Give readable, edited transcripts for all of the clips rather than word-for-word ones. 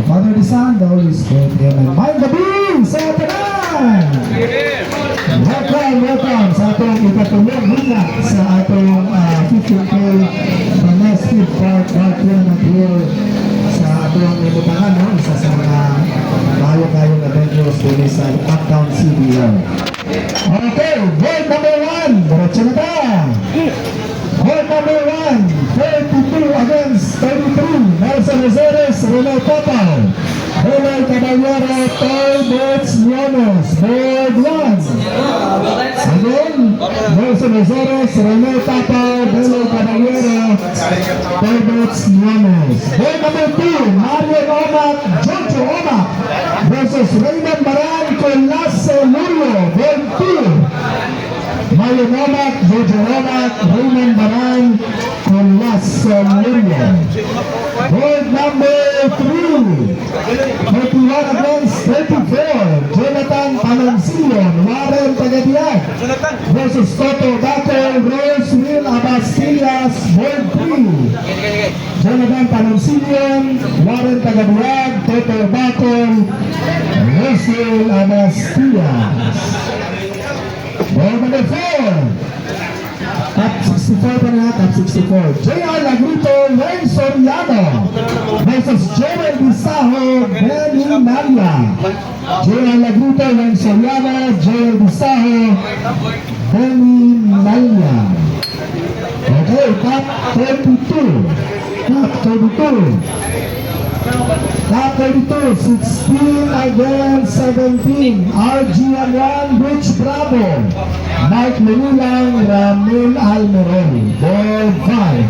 Father, the Son, the Holy Spirit. Amen. May gabi sa tanan! Welcome sa atong ikatulog muna sa atong 15K Manestic Park Parkland at here sa atong ibutangan, no? Isa sa mga kayo-kayong adventures din sa Uptown CBO. Okay, goal number 1, diretso na ta! Goal number 1, 32 against 33, Nelson Rosares, Rene Popal. Rene Caballero, Toy Boats Llanos, board 1. Again, Nelson Rosares, Rene Popal, Rene Caballero, Toy Boats Llanos. Board number 2, Mario Omac, Jojo Omac versus Raymond Baran, Colace Lurio, board 2. Mario Omac, Jojo Omac, Raymond Baran, Colace Lurio. Board number 3, 31 against 34, Jonathan Panancillon, Warren Tagadiag versus Toto Baco, Roseville Abastillas, board 3. Jonathan Panancillon, Warren Tagadiag, Toto Baco, Roseville Abastillas. Board number 4, Top 64 pa na, Top 64. J.R. Lagrito, Ren Soriano versus Joel Disaho, Benny Malia. J.R. Lagrito, Ren Soriano, Joel Disaho, Benny Malia. Okay, Top 32. Top 32. Top 32, 16 against 17. RGM1, Rich Bravo. Mike Manilang, Ramil Almeron. Board 5.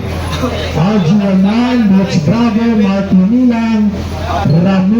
RGM9, Rich Bravo, Mark Manilang,